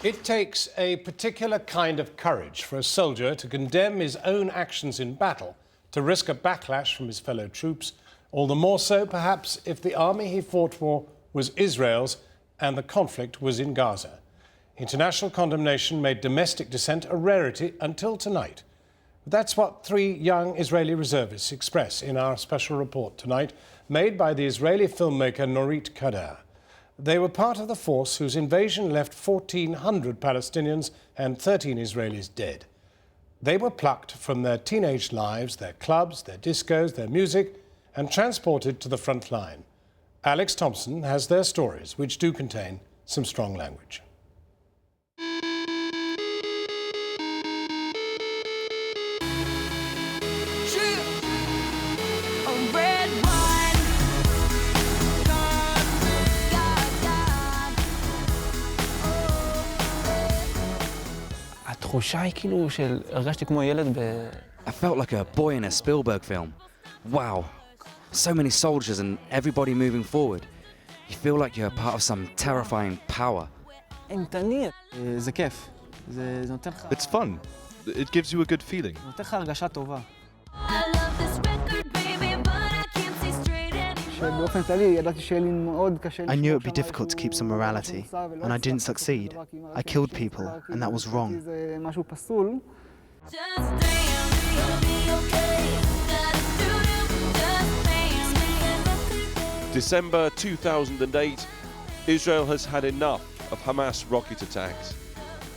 It takes a particular kind of courage for a soldier to condemn his own actions in battle, to risk a backlash from his fellow troops, all the more so, perhaps, if the army he fought for was Israel's and the conflict was in Gaza. International condemnation made domestic dissent a rarity until tonight. That's what three young Israeli reservists express in our special report tonight, made by the Israeli filmmaker Nurit Kedar. They were part of the force whose invasion left 1,400 Palestinians and 13 Israelis dead. They were plucked from their teenage lives, their clubs, their discos, their music, and transported to the front line. Alex Thompson has their stories, which do contain some strong language. התחושה היא כאילו הרגשתי כמו ילד I felt like a boy in a Spielberg film. Wow. So many soldiers and everybody moving forward. You feel like you're part of some terrifying power. אימתני. זה כיף. זה נותן לך... It's fun. It gives you a good feeling. נותן לך הרגשה טובה. I knew it would be difficult to keep some morality, and I didn't succeed. I killed people, and that was wrong. December 2008, Israel has had enough of Hamas rocket attacks.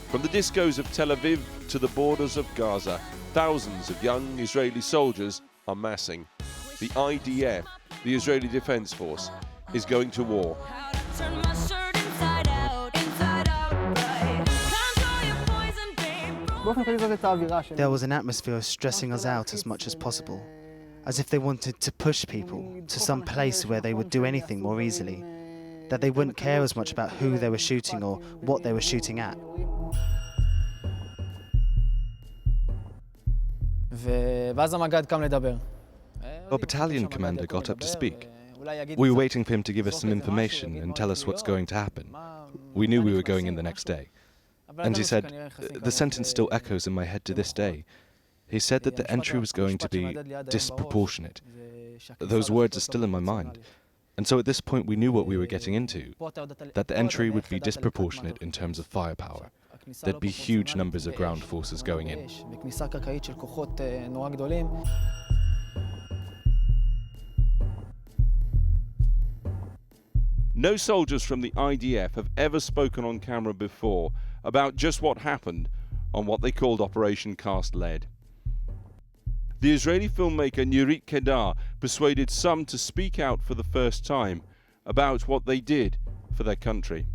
From the discos of Tel Aviv to the borders of Gaza, thousands of young Israeli soldiers are massing. The IDF, the Israeli Defense Force, is going to war. There was an atmosphere of stressing us out as much as possible, as if they wanted to push people to some place where they would do anything more easily, that they wouldn't care as much about who they were shooting or what they were shooting at. ואז המג"ד קם לדבר. Our battalion commander got up to speak. We were waiting for him to give us some information and tell us what's going to happen. We knew we were going in the next day. And he said, the sentence still echoes in my head to this day. He said that the entry was going to be disproportionate. Those words are still in my mind. And so at this point we knew what we were getting into, that the entry would be disproportionate in terms of firepower. There'd be huge numbers of ground forces going in. No soldiers from the IDF have ever spoken on camera before about just what happened on what they called Operation Cast Lead. The Israeli filmmaker Nurit Kedar persuaded some to speak out for the first time about what they did for their country.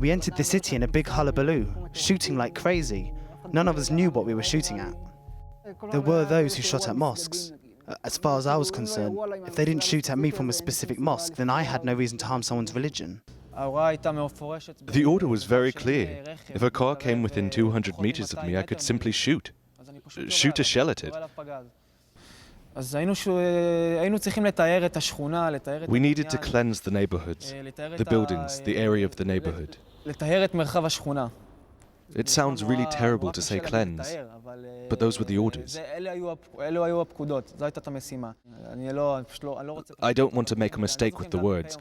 We entered the city in a big hullabaloo, shooting like crazy. None of us knew what we were shooting at. There were those who shot at mosques. As far as I was concerned, if they didn't shoot at me from a specific mosque, then I had no reason to harm someone's religion. The order was very clear. If a car came within 200 meters of me, I could simply shoot. Shoot a shell at it. We needed to cleanse the neighbourhoods, the buildings, the area of the neighbourhood. It sounds really terrible to say cleanse, but those were the orders. I don't want to make a mistake with the words.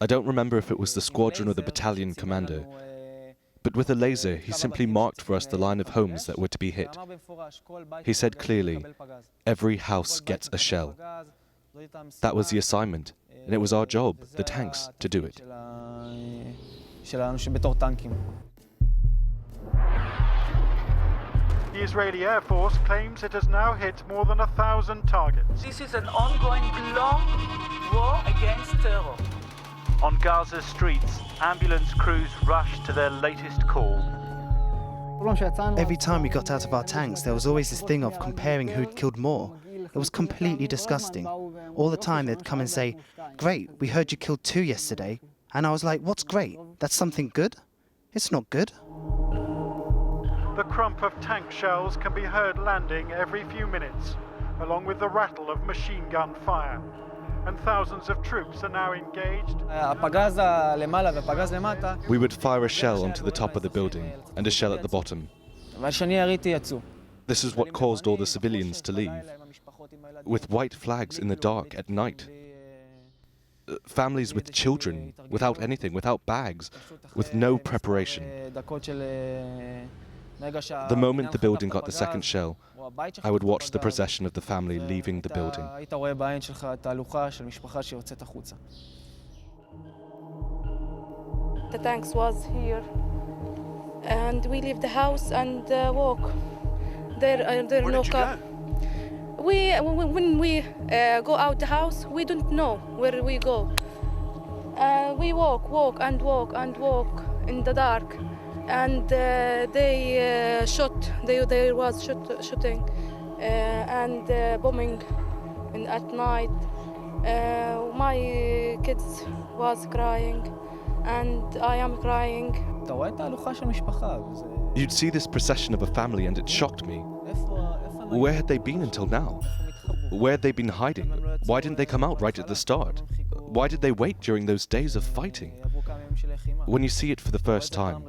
I don't remember if it was the squadron or the battalion commander, but with a laser he simply marked for us the line of homes that were to be hit. He said clearly, every house gets a shell. That was the assignment, and it was our job, the tanks, to do it. The Israeli Air Force claims it has now hit more than 1,000 targets. This is an ongoing long war against terror. On Gaza's streets, ambulance crews rush to their latest call. Every time we got out of our tanks, there was always this thing of comparing who'd killed more. It was completely disgusting. All the time they'd come and say, "Great, we heard you killed 2 yesterday." And I was like, "What's great? That's something good? It's not good." The crump of tank shells can be heard landing every few minutes. along with the rattle of machine gun fire. And thousands of troops are now engaged. We would fire a shell onto the top of the building and a shell at the bottom. This is what caused all the civilians to leave, with white flags in the dark at night. Families with children, without anything, without bags, with no preparation. The moment the building got the second shell, I would watch the procession of the family leaving the building. The tanks was here, and we leave the house and walk. There no car. When we go out the house, we don't know where we go. We walk and walk in the dark, and they shot. They was shooting and bombing at night. My kids was crying, and I am crying. You'd see this procession of a family and it shocked me. Where had they been until now? Where had they been hiding? Why didn't they come out right at the start? Why did they wait during those days of fighting? When you see it for the first time,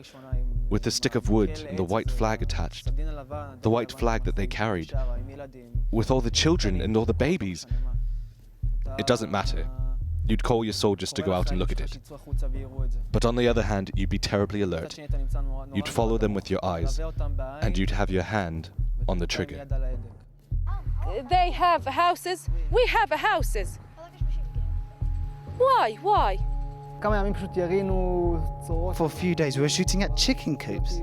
with the stick of wood and the white flag attached, the white flag that they carried, with all the children and all the babies, it doesn't matter. You'd call your soldiers to go out and look at it. But on the other hand, you'd be terribly alert. You'd follow them with your eyes, and you'd have your hand on the trigger. They have houses, we have houses. Why? For a few days we were shooting at chicken coops.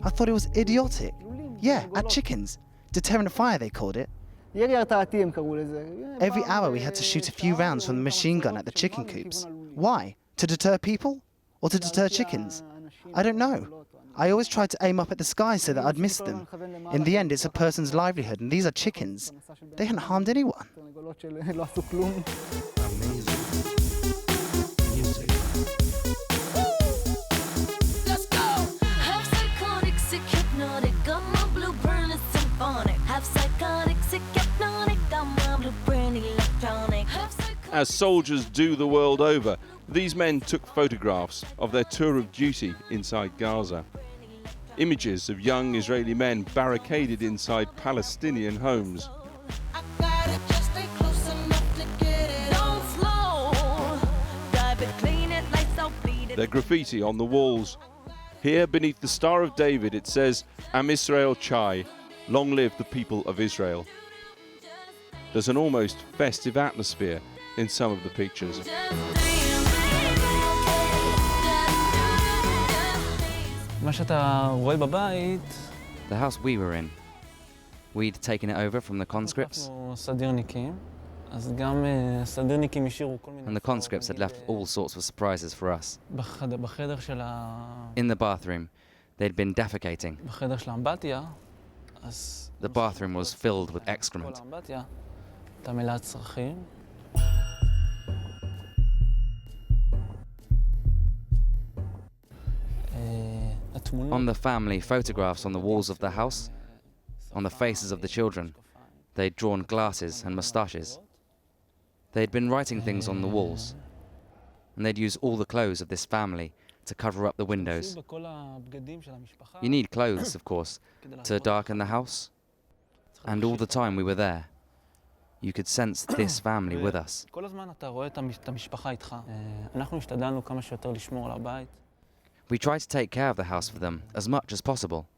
I thought it was idiotic. Yeah, at chickens. Deterrent fire they called it. Every hour we had to shoot a few rounds from the machine gun at the chicken coops. Why? To deter people? Or to deter chickens? I don't know. I always tried to aim up at the sky so that I'd miss them. In the end, it's a person's livelihood, and these are chickens. They hadn't harmed anyone. Let's go! Half psychotic, sick hypnotic, got my blueprint is symphonic. Half psychotic, sick hypnotic, got my blueprint electronic. As soldiers do the world over, these men took photographs of their tour of duty inside Gaza. Images of young Israeli men barricaded inside Palestinian homes. Their graffiti on the walls. Here beneath the Star of David it says, Am Israel Chai, long live the people of Israel. There's an almost festive atmosphere in some of the pictures. The house we were in, we'd taken it over from the conscripts, and the conscripts had left all sorts of surprises for us. In the bathroom, they'd been defecating. The bathroom was filled with excrement. On the family photographs on the walls of the house, on the faces of the children, they'd drawn glasses and moustaches. They'd been writing things on the walls, and they'd use all the clothes of this family to cover up the windows. You need clothes, of course, to darken the house. And all the time we were there, you could sense this family with us. We tried to take care of the house for them as much as possible.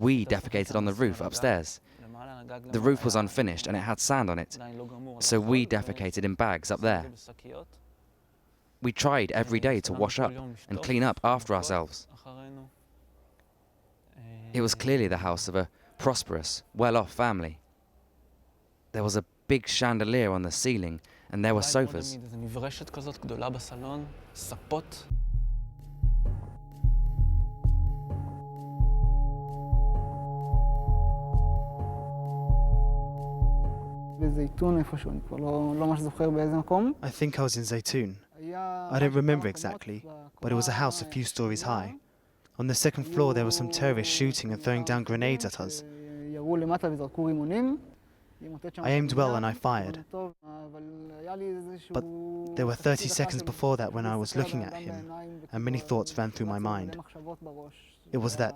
We defecated on the roof upstairs. The roof was unfinished and it had sand on it, so we defecated in bags up there. We tried every day to wash up and clean up after ourselves. It was clearly the house of a prosperous, well-off family. There was a big chandelier on the ceiling and there were sofas. I think I was in Zaytun. I don't remember exactly, but it was a house a few stories high. On the second floor there were some terrorists shooting and throwing down grenades at us. I aimed well and I fired. But there were 30 seconds before that when I was looking at him, and many thoughts ran through my mind. It was that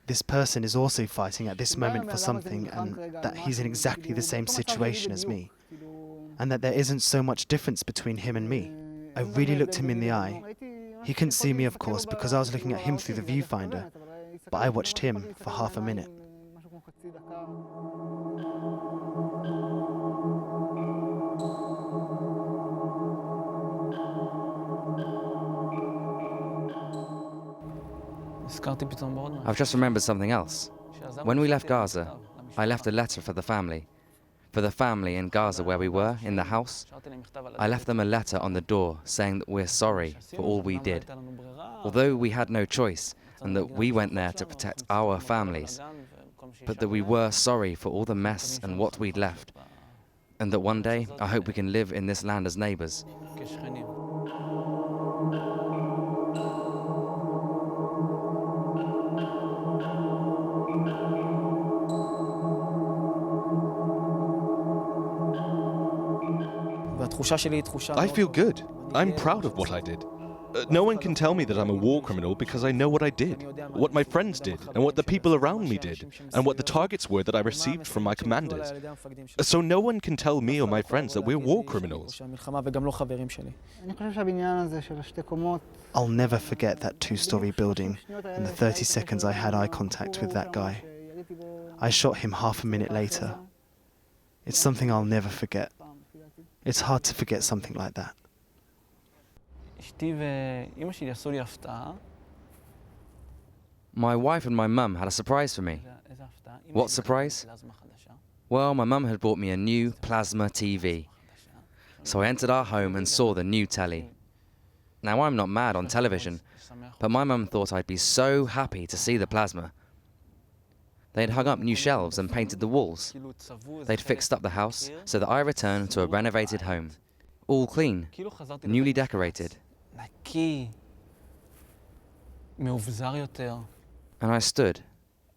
this person is also fighting at this moment for something, and that he's in exactly the same situation as me, and that there isn't so much difference between him and me. I really looked him in the eye. He couldn't see me, of course, because I was looking at him through the viewfinder, but I watched him for half a minute. I've just remembered something else. When we left Gaza, I left a letter for the family. For the family in Gaza where we were, in the house, I left them a letter on the door saying that we're sorry for all we did. Although we had no choice, and that we went there to protect our families, but that we were sorry for all the mess and what we'd left, and that one day I hope we can live in this land as neighbours. I feel good. I'm proud of what I did. No one can tell me that I'm a war criminal because I know what I did, what my friends did, and what the people around me did, and what the targets were that I received from my commanders. So no one can tell me or my friends that we're war criminals. I'll never forget that two-story building and the 30 seconds I had eye contact with that guy. I shot him half a minute later. It's something I'll never forget. It's hard to forget something like that. My wife and my mum had a surprise for me. What surprise? Well, my mum had bought me a new plasma TV. So I entered our home and saw the new telly. Now, I'm not mad on television, but my mum thought I'd be so happy to see the plasma. They'd hung up new shelves and painted the walls. They'd fixed up the house so that I returned to a renovated home. All clean, newly decorated. And I stood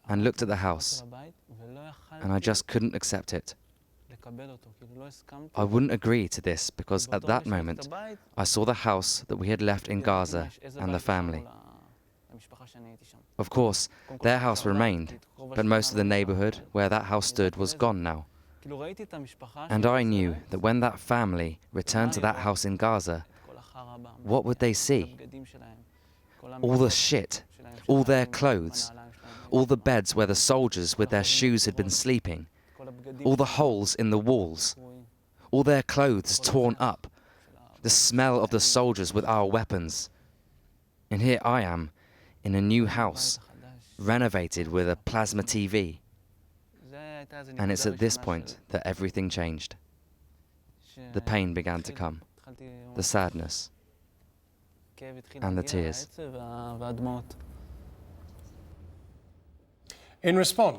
and looked at the house, and I just couldn't accept it. I wouldn't agree to this because at that moment, I saw the house that we had left in Gaza and the family. Of course, their house remained, but most of the neighbourhood where that house stood was gone now. And I knew that when that family returned to that house in Gaza, what would they see? All the shit, all their clothes, all the beds where the soldiers with their shoes had been sleeping, all the holes in the walls, all their clothes torn up, the smell of the soldiers with our weapons. And here I am, in a new house, renovated with a plasma TV. And it's at this point that everything changed. The pain began to come, the sadness, and the tears. In response,